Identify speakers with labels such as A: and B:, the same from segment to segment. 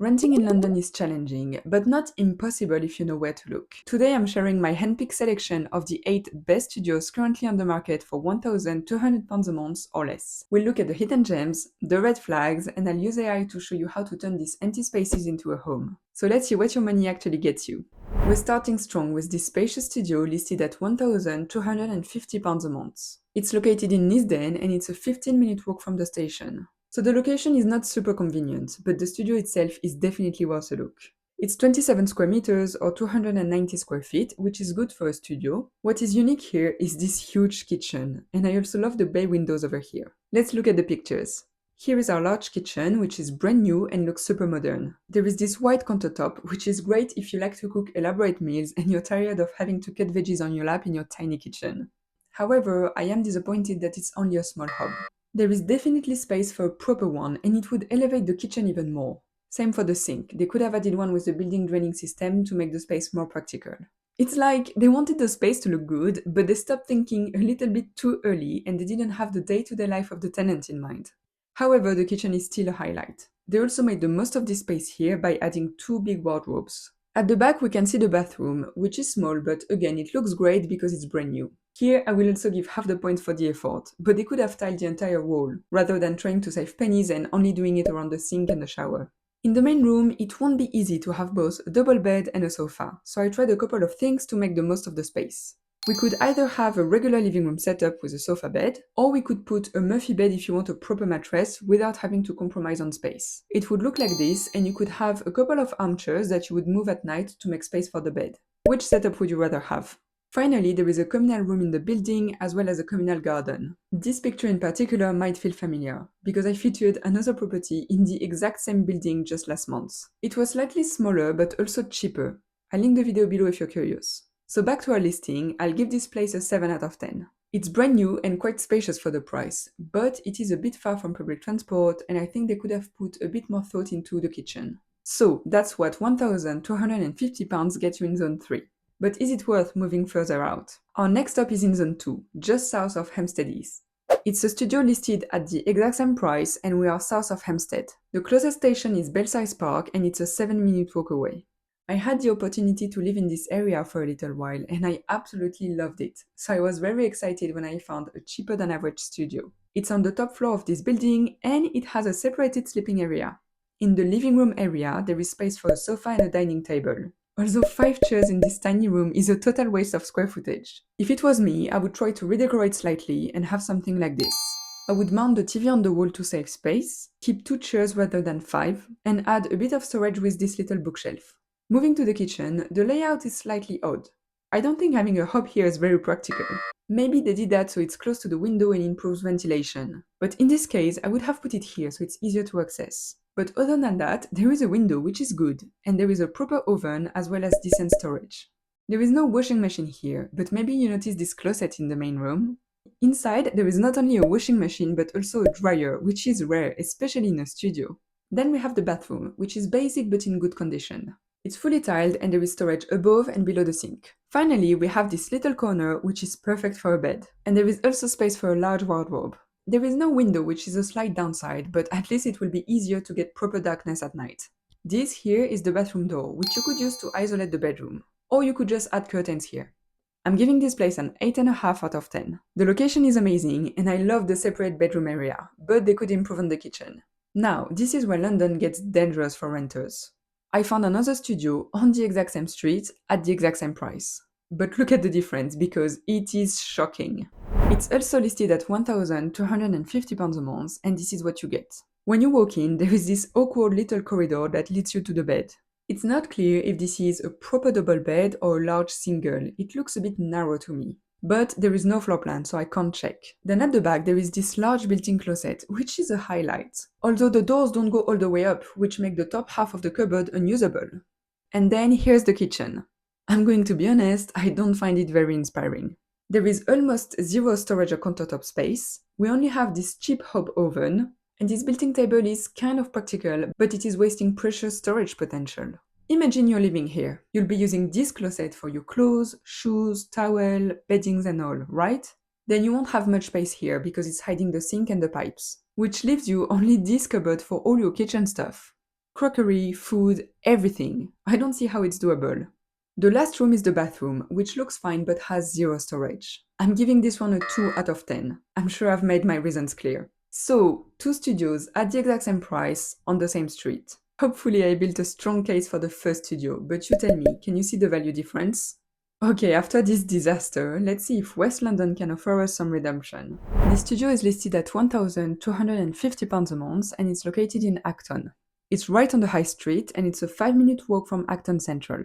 A: Renting in London is challenging, but not impossible if you know where to look. Today I'm sharing my handpicked selection of the 8 best studios currently on the market for £1,200 a month or less. We'll look at the hidden gems, the red flags, and I'll use AI to show you how to turn these empty spaces into a home. So let's see what your money actually gets you. We're starting strong with this spacious studio listed at £1,250 a month. It's located in Neasden and it's a 15-minute walk from the station. So the location is not super convenient, but the studio itself is definitely worth a look. It's 27 square meters or 290 square feet, which is good for a studio. What is unique here is this huge kitchen, and I also love the bay windows over here. Let's look at the pictures. Here is our large kitchen, which is brand new and looks super modern. There is this white countertop, which is great if you like to cook elaborate meals and you're tired of having to cut veggies on your lap in your tiny kitchen. However, I am disappointed that it's only a small hob. There is definitely space for a proper one, and it would elevate the kitchen even more. Same for the sink. They could have added one with the built-in draining system to make the space more practical. It's like they wanted the space to look good, but they stopped thinking a little bit too early and they didn't have the day-to-day life of the tenant in mind. However, the kitchen is still a highlight. They also made the most of this space here by adding 2 big wardrobes. At the back we can see the bathroom, which is small, but again it looks great because it's brand new. Here I will also give half the points for the effort, but they could have tiled the entire wall, rather than trying to save pennies and only doing it around the sink and the shower. In the main room, it won't be easy to have both a double bed and a sofa, so I tried a couple of things to make the most of the space. We could either have a regular living room setup with a sofa bed, or we could put a Murphy bed if you want a proper mattress without having to compromise on space. It would look like this, and you could have a couple of armchairs that you would move at night to make space for the bed. Which setup would you rather have? Finally, there is a communal room in the building as well as a communal garden. This picture in particular might feel familiar, because I featured another property in the exact same building just last month. It was slightly smaller but also cheaper. I'll link the video below if you're curious. So back to our listing, I'll give this place a 7 out of 10. It's brand new and quite spacious for the price, but it is a bit far from public transport and I think they could have put a bit more thought into the kitchen. So that's what £1,250 gets you in Zone 3. But is it worth moving further out? Our next stop is in Zone 2, just south of Hampstead East. It's a studio listed at the exact same price and we are south of Hampstead. The closest station is Belsize Park and it's a 7-minute walk away. I had the opportunity to live in this area for a little while and I absolutely loved it, so I was very excited when I found a cheaper than average studio. It's on the top floor of this building and it has a separated sleeping area. In the living room area, there is space for a sofa and a dining table. Although 5 chairs in this tiny room is a total waste of square footage. If it was me, I would try to redecorate slightly and have something like this. I would mount the TV on the wall to save space, keep 2 chairs rather than 5, and add a bit of storage with this little bookshelf. Moving to the kitchen, the layout is slightly odd. I don't think having a hob here is very practical. Maybe they did that so it's close to the window and improves ventilation. But in this case, I would have put it here so it's easier to access. But other than that, there is a window which is good, and there is a proper oven as well as decent storage. There is no washing machine here, but maybe you notice this closet in the main room. Inside, there is not only a washing machine but also a dryer, which is rare, especially in a studio. Then we have the bathroom, which is basic but in good condition. It's fully tiled and there is storage above and below the sink. Finally, we have this little corner which is perfect for a bed, and there is also space for a large wardrobe. There is no window, which is a slight downside, but at least it will be easier to get proper darkness at night. This here is the bathroom door, which you could use to isolate the bedroom, or you could just add curtains here. I'm giving this place an 8.5 out of 10. The location is amazing and I love the separate bedroom area, but they could improve on the kitchen. Now, this is where London gets dangerous for renters. I found another studio on the exact same street at the exact same price. But look at the difference because it is shocking. It's also listed at £1,250 a month and this is what you get. When you walk in, there is this awkward little corridor that leads you to the bed. It's not clear if this is a proper double bed or a large single, it looks a bit narrow to me. But there is no floor plan, so I can't check. Then at the back there is this large built-in closet, which is a highlight. Although the doors don't go all the way up, which make the top half of the cupboard unusable. And then here's the kitchen. I'm going to be honest, I don't find it very inspiring. There is almost zero storage or countertop space, we only have this cheap hob oven, and this built-in table is kind of practical, but it is wasting precious storage potential. Imagine you're living here. You'll be using this closet for your clothes, shoes, towel, beddings and all, right? Then you won't have much space here because it's hiding the sink and the pipes, which leaves you only this cupboard for all your kitchen stuff. crockery, food, everything. I don't see how it's doable. The last room is the bathroom, which looks fine but has zero storage. I'm giving this one a 2 out of 10. I'm sure I've made my reasons clear. So, two studios at the exact same price on the same street. Hopefully I built a strong case for the first studio, but you tell me, can you see the value difference? Okay, after this disaster, let's see if West London can offer us some redemption. This studio is listed at £1,250 a month and it's located in Acton. It's right on the high street and it's a 5-minute walk from Acton Central.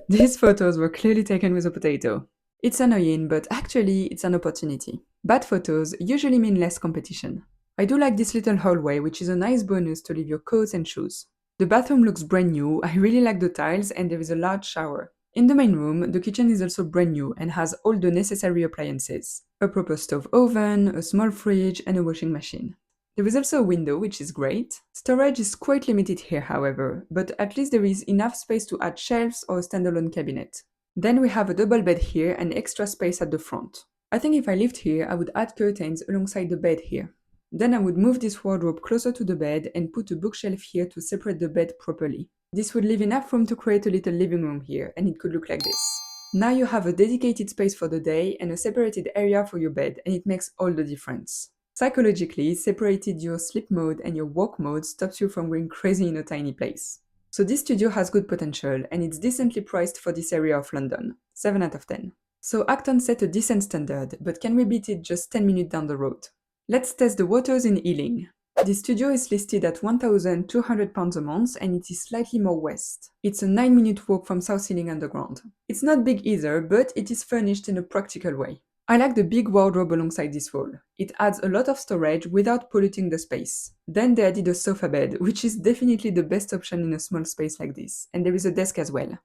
A: These photos were clearly taken with a potato. It's annoying, but actually it's an opportunity. Bad photos usually mean less competition. I do like this little hallway, which is a nice bonus to leave your coats and shoes. The bathroom looks brand new, I really like the tiles and there is a large shower. In the main room, the kitchen is also brand new and has all the necessary appliances. A proper stove oven, a small fridge and a washing machine. There is also a window, which is great. Storage is quite limited here, however, but at least there is enough space to add shelves or a standalone cabinet. Then we have a double bed here and extra space at the front. I think if I lived here, I would add curtains alongside the bed here. Then I would move this wardrobe closer to the bed and put a bookshelf here to separate the bed properly. This would leave enough room to create a little living room here, and it could look like this. Now you have a dedicated space for the day and a separated area for your bed, and it makes all the difference. Psychologically, separated your sleep mode and your work mode stops you from going crazy in a tiny place. So this studio has good potential, and it's decently priced for this area of London. 7 out of 10. So Acton set a decent standard, but can we beat it just 10 minutes down the road? Let's test the waters in Ealing. This studio is listed at £1,200 a month and it is slightly more west. It's a 9-minute walk from South Ealing Underground. It's not big either, but it is furnished in a practical way. I like the big wardrobe alongside this wall. It adds a lot of storage without polluting the space. Then they added a sofa bed, which is definitely the best option in a small space like this, and there is a desk as well.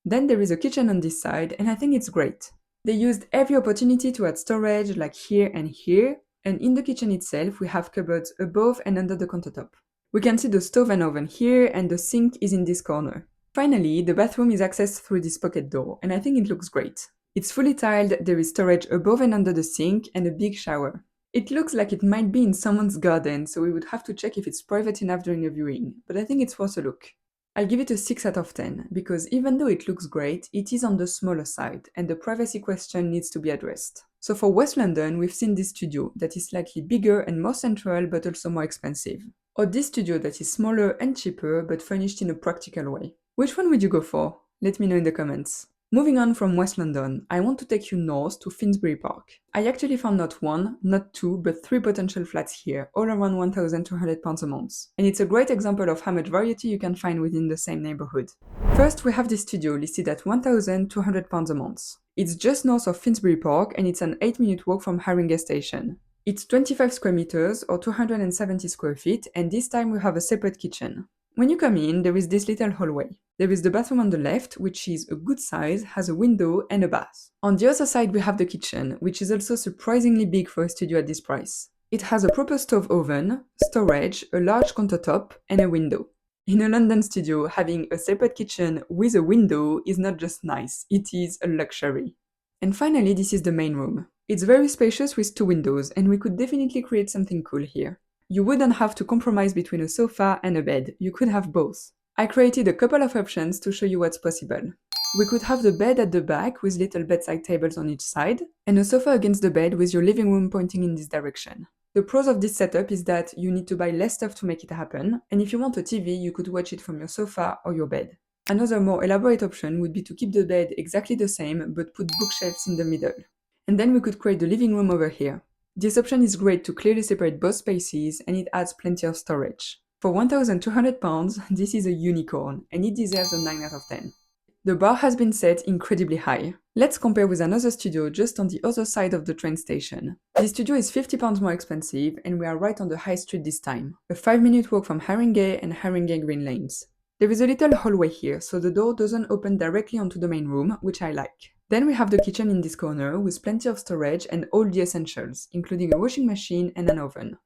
A: Then there is a kitchen on this side, and I think it's great. They used every opportunity to add storage, like here, and in the kitchen itself we have cupboards above and under the countertop. We can see the stove and oven here, and the sink is in this corner. Finally, the bathroom is accessed through this pocket door, and I think it looks great. It's fully tiled, there is storage above and under the sink, and a big shower. It looks like it might be in someone's garden, so we would have to check if it's private enough during a viewing, but I think it's worth a look. I'll give it a 6 out of 10, because even though it looks great, it is on the smaller side, and the privacy question needs to be addressed. So for West London, we've seen this studio that is slightly bigger and more central, but also more expensive. Or this studio that is smaller and cheaper, but furnished in a practical way. Which one would you go for? Let me know in the comments. Moving on from West London, I want to take you north to Finsbury Park. I actually found not one, not two, but 3 potential flats here, all around £1,200 a month. And it's a great example of how much variety you can find within the same neighborhood. First, we have this studio listed at £1,200 a month. It's just north of Finsbury Park and it's an 8-minute walk from Harringay station. It's 25 square meters or 270 square feet, and this time we have a separate kitchen. When you come in, there is this little hallway. There is the bathroom on the left, which is a good size, has a window and a bath. On the other side we have the kitchen, which is also surprisingly big for a studio at this price. It has a proper stove oven, storage, a large countertop and a window. In a London studio, having a separate kitchen with a window is not just nice, it is a luxury. And finally, this is the main room. It's very spacious with 2 windows, and we could definitely create something cool here. You wouldn't have to compromise between a sofa and a bed, you could have both. I created a couple of options to show you what's possible. We could have the bed at the back with little bedside tables on each side, and a sofa against the bed with your living room pointing in this direction. The pros of this setup is that you need to buy less stuff to make it happen, and if you want a TV, you could watch it from your sofa or your bed. Another more elaborate option would be to keep the bed exactly the same, but put bookshelves in the middle. And then we could create the living room over here. This option is great to clearly separate both spaces, and it adds plenty of storage. For £1,200, this is a unicorn, and it deserves a 9 out of 10. The bar has been set incredibly high. Let's compare with another studio just on the other side of the train station. This studio is £50 more expensive, and we are right on the high street this time. A 5-minute walk from Harringay and Harringay Green Lanes. There is a little hallway here, so the door doesn't open directly onto the main room, which I like. Then we have the kitchen in this corner, with plenty of storage and all the essentials, including a washing machine and an oven.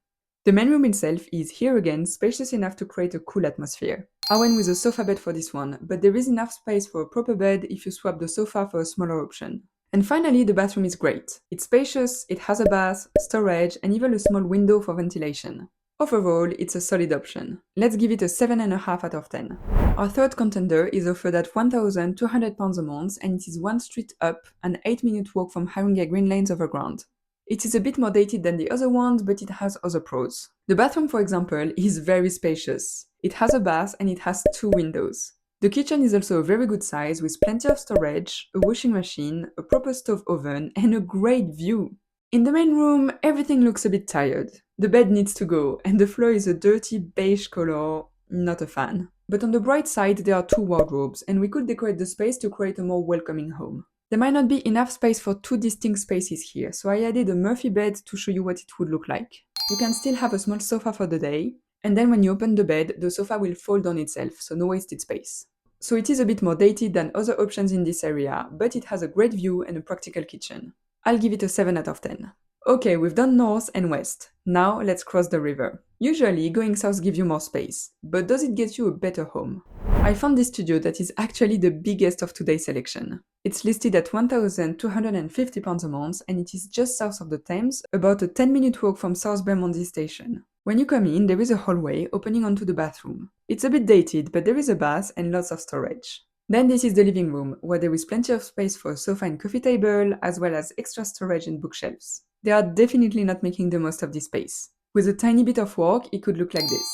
A: The main room itself is, here again, spacious enough to create a cool atmosphere. I went with a sofa bed for this one, but there is enough space for a proper bed if you swap the sofa for a smaller option. And finally, the bathroom is great. It's spacious, it has a bath, storage, and even a small window for ventilation. Overall, it's a solid option. Let's give it a 7.5 out of 10. Our third contender is offered at £1,200 a month, and it is one street up, an 8-minute walk from Harringay Green Lanes Overground. It is a bit more dated than the other ones, but it has other pros. The bathroom, for example, is very spacious. It has a bath and it has 2 windows. The kitchen is also a very good size with plenty of storage, a washing machine, a proper stove oven, and a great view. In the main room, everything looks a bit tired. The bed needs to go, and the floor is a dirty beige color. Not a fan. But on the bright side, there are 2 wardrobes, and we could decorate the space to create a more welcoming home. There might not be enough space for 2 distinct spaces here, so I added a Murphy bed to show you what it would look like. You can still have a small sofa for the day, and then when you open the bed, the sofa will fold on itself, so no wasted space. So it is a bit more dated than other options in this area, but it has a great view and a practical kitchen. I'll give it a 7 out of 10. Okay, we've done north and west. Now let's cross the river. Usually, going south gives you more space, but does it get you a better home? I found this studio that is actually the biggest of today's selection. It's listed at £1,250 a month, and it is just south of the Thames, about a 10-minute walk from South Bermondsey station. When you come in, there is a hallway opening onto the bathroom. It's a bit dated, but there is a bath and lots of storage. Then this is the living room, where there is plenty of space for a sofa and coffee table, as well as extra storage and bookshelves. They are definitely not making the most of this space. With a tiny bit of work, it could look like this.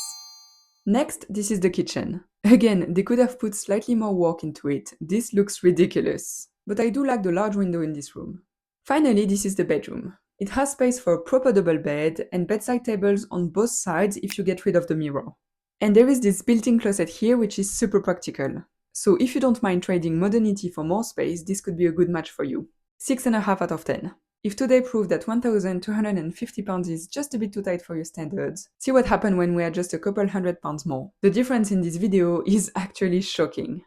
A: Next, this is the kitchen. Again, they could have put slightly more work into it. This looks ridiculous. But I do like the large window in this room. Finally, this is the bedroom. It has space for a proper double bed and bedside tables on both sides if you get rid of the mirror. And there is this built-in closet here which is super practical. So if you don't mind trading modernity for more space, this could be a good match for you. 6.5 out of 10. If today proved that £1,250 is just a bit too tight for your standards, see what happened when we are just a couple £100 more. The difference in this video is actually shocking.